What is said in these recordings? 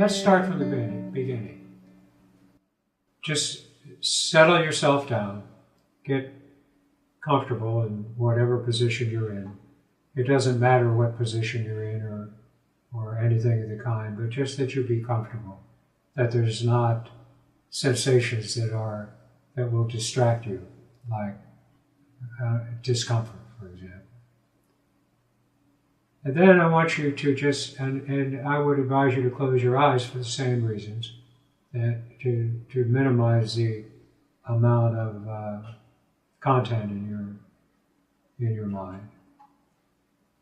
let's start from the beginning. Just settle yourself down. Get comfortable in whatever position you're in. It doesn't matter what position you're in or anything of the kind, but just that you be comfortable. That there's not sensations that will distract you, like discomfort, for example. And then I want you to just, and I would advise you to close your eyes for the same reasons, that to minimize the amount of content in your mind.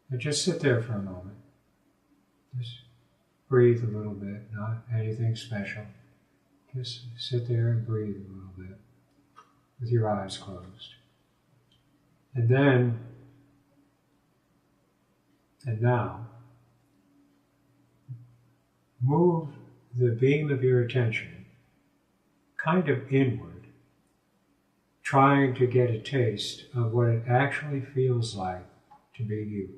And just sit there for a moment. Just breathe a little bit, not anything special. Just sit there and breathe a little bit with your eyes closed. And now, move the beam of your attention kind of inward, trying to get a taste of what it actually feels like to be you.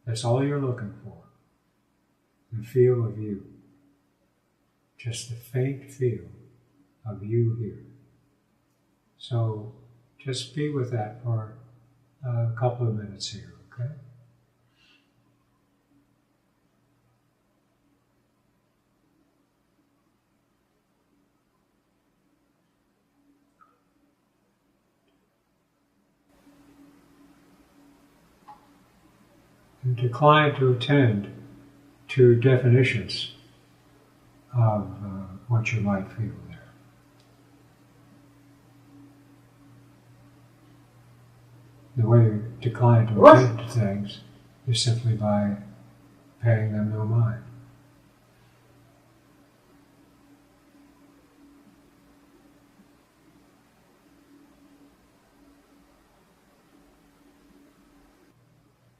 That's all you're looking for. The feel of you. Just the faint feel of you here. So just be with that for a couple of minutes here, okay? And decline to attend to definitions of what you might feel there. The way you decline to attend to things is simply by paying them no mind.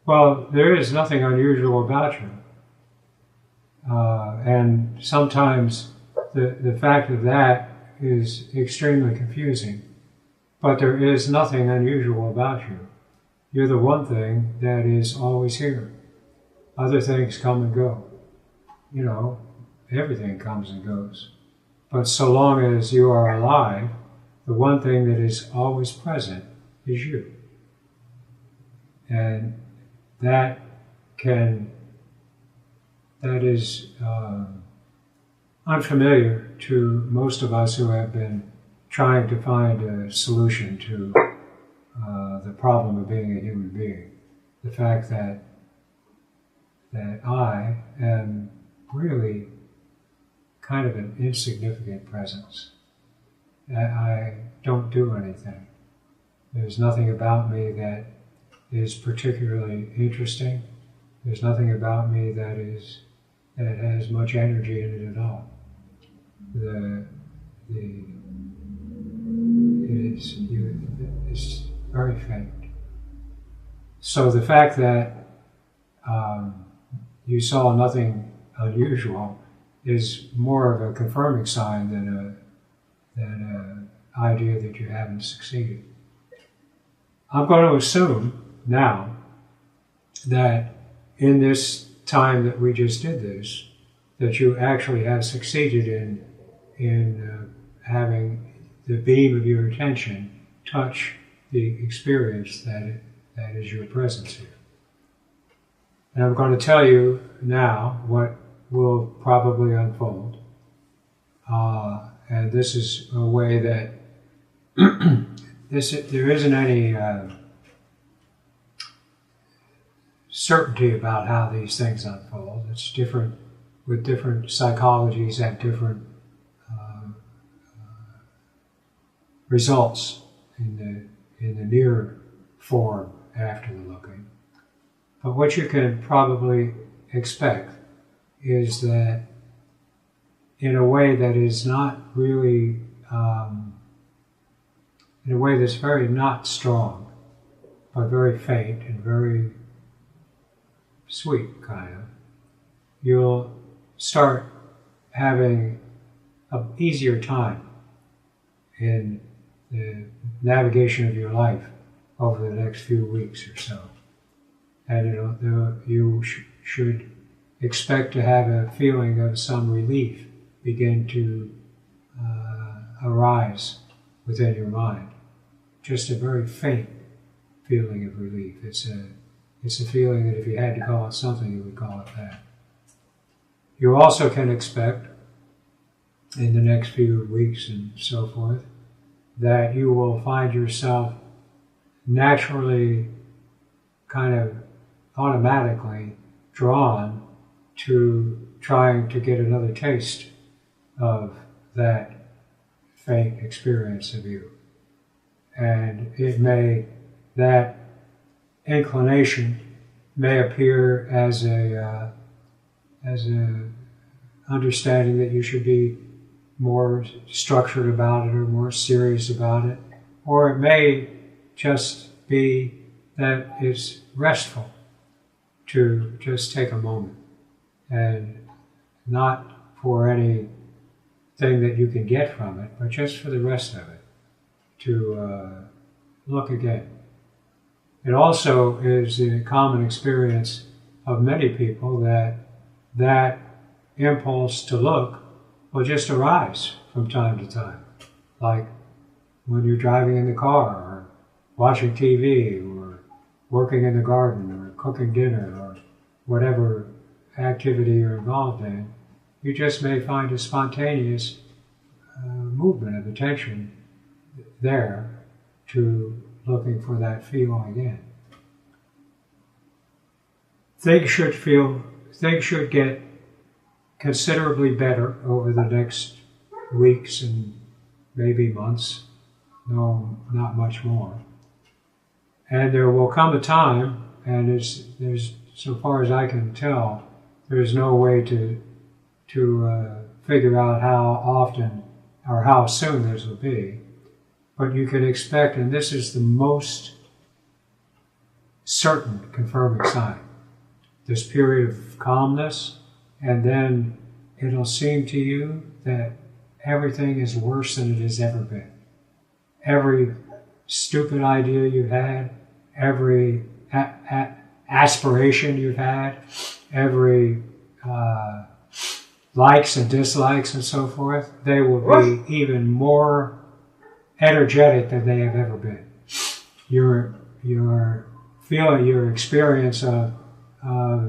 Well, there is nothing unusual about you. And sometimes the fact of that is extremely confusing. But there is nothing unusual about you. You're the one thing that is always here. Other things come and go. You know, everything comes and goes. But so long as you are alive, the one thing that is always present is you. And that is unfamiliar to most of us who have been trying to find a solution to the problem of being a human being. The fact that I am really kind of an insignificant presence. I don't do anything. There's nothing about me that is particularly interesting. There's nothing about me that has much energy in it at all. It's very faint. So the fact that you saw nothing unusual is more of a confirming sign than an idea that you haven't succeeded. I'm going to assume now that in this time that we just did this, that you actually have succeeded in having the beam of your attention touch the experience that is your presence here. And I'm going to tell you now what will probably unfold. And this is a way that there isn't any certainty about how these things unfold. It's different, with different psychologies have different results in the near form after the looking. But what you can probably expect is that in a way that is not really, in a way that's very not strong, but very faint and very sweet, kind of, you'll start having an easier time in the navigation of your life over the next few weeks or so. And you should expect to have a feeling of some relief begin to arise within your mind. Just a very faint feeling of relief. It's a feeling that if you had to call it something, you would call it that. You also can expect, in the next few weeks and so forth, that you will find yourself naturally, kind of automatically drawn to trying to get another taste of that faint experience of you. And that inclination may appear as a understanding that you should be more structured about it or more serious about it, or it may just be that it's restful to just take a moment and not for anything that you can get from it, but just for the rest of it, to look again. It also is a common experience of many people that impulse to look will just arise from time to time, like when you're driving in the car or watching TV or working in the garden or cooking dinner or whatever activity you're involved in. You just may find a spontaneous movement of attention there to looking for that feeling again. Things should get considerably better over the next weeks and maybe months. No, not much more. And there will come a time, and there's so far as I can tell, there's no way to figure out how often or how soon this will be. But you can expect, and this is the most certain confirming sign, this period of calmness, and then it'll seem to you that everything is worse than it has ever been. Every stupid idea you've had, every aspiration you've had, every likes and dislikes and so forth, they will be even more energetic than they have ever been. Your feeling, your experience of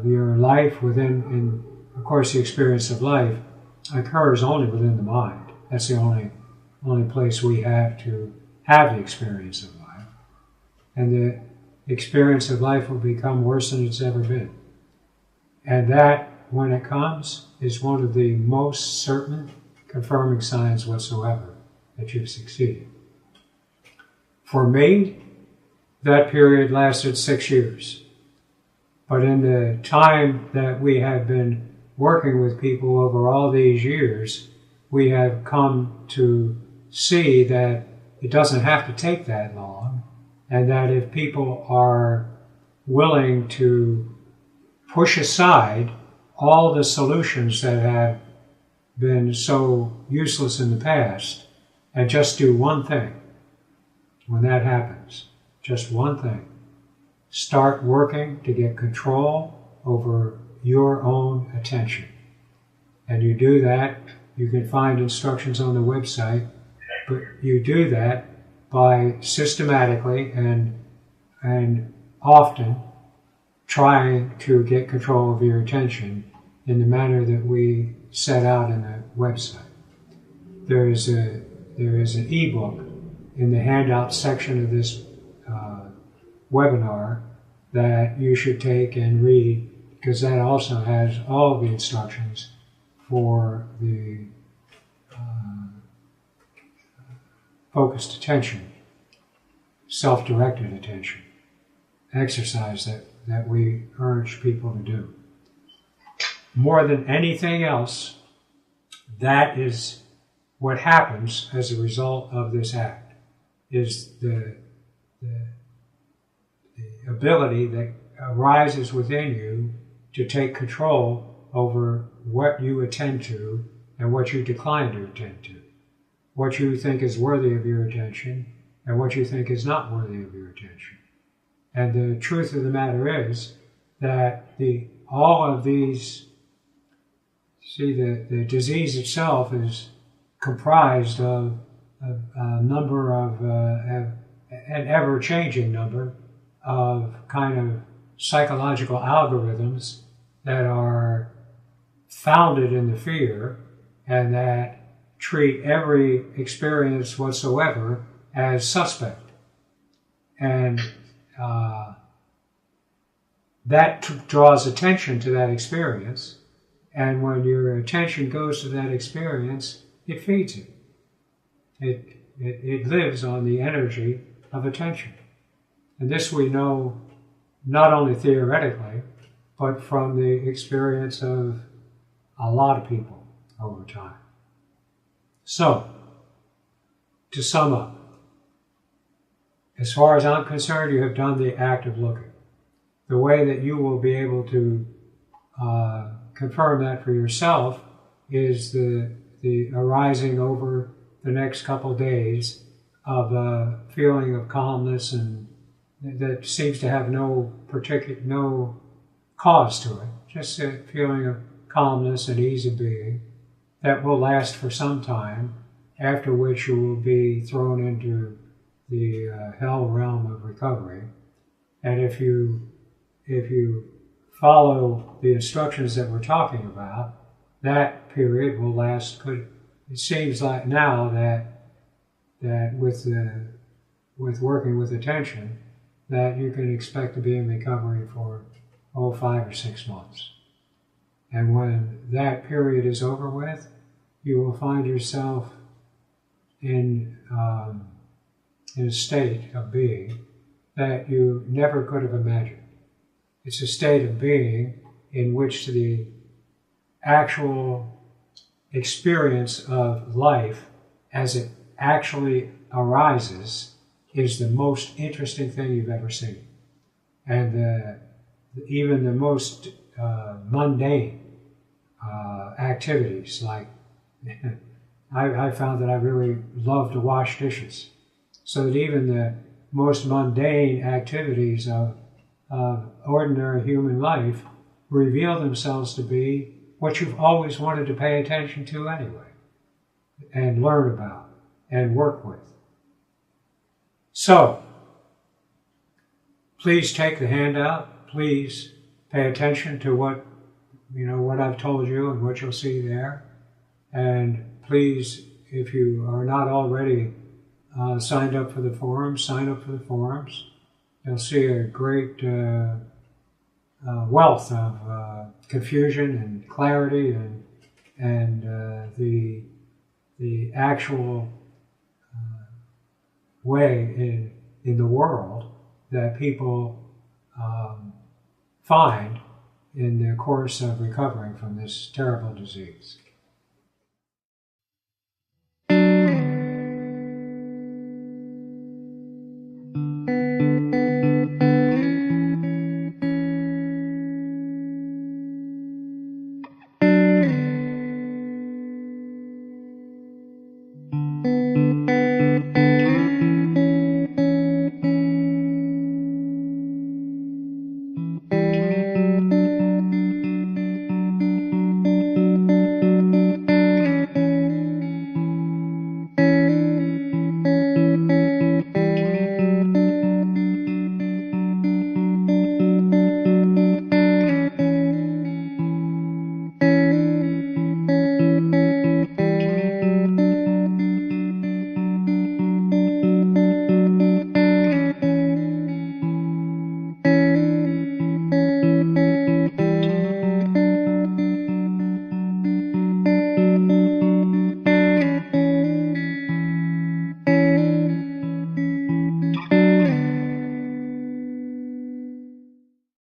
your life within, of course, the experience of life occurs only within the mind. That's the only place we have to have the experience of life. And the experience of life will become worse than it's ever been. And that, when it comes, is one of the most certain confirming signs whatsoever that you've succeeded. For me, that period lasted 6 years. But in the time that we have been working with people over all these years, we have come to see that it doesn't have to take that long, and that if people are willing to push aside all the solutions that have been so useless in the past and just do one thing, when that happens, just one thing, start working to get control over your own attention. And you do that, you can find instructions on the website, but you do that by systematically and often trying to get control of your attention in the manner that we set out in the website. There is an ebook in the handout section of this webinar that you should take and read, because that also has all of the instructions for the focused attention, self-directed attention, exercise that we urge people to do. More than anything else, that is what happens as a result of this act, is the ability that arises within you to take control over what you attend to and what you decline to attend to, what you think is worthy of your attention and what you think is not worthy of your attention. And the truth of the matter is that all of these See, the disease itself is comprised of a number of, an ever-changing number of kind of psychological algorithms that are founded in the fear and that treat every experience whatsoever as suspect. And that draws attention to that experience. And when your attention goes to that experience, it feeds it. It lives on the energy of attention. And this we know not only theoretically, but from the experience of a lot of people over time. So, to sum up, as far as I'm concerned, you have done the act of looking. The way that you will be able to confirm that for yourself is the arising over the next couple of days of a feeling of calmness, and that seems to have no cause to it, just a feeling of calmness and ease of being that will last for some time, after which you will be thrown into the hell realm of recovery. And if you follow the instructions that we're talking about, that period will last. It seems like now that with working with attention, that you can expect to be in recovery for 5 or 6 months. And when that period is over with, you will find yourself in a state of being that you never could have imagined. It's a state of being in which the actual experience of life as it actually arises is the most interesting thing you've ever seen. And even the most mundane activities, like I found that I really love to wash dishes, so that even the most mundane activities of ordinary human life reveal themselves to be what you've always wanted to pay attention to anyway, and learn about, and work with. So, please take the handout. Please pay attention to what I've told you and what you'll see there. And please, if you are not already signed up for the forums, sign up for the forums. You'll see a great wealth of confusion and clarity and the actual way in the world that people find in the course of recovering from this terrible disease.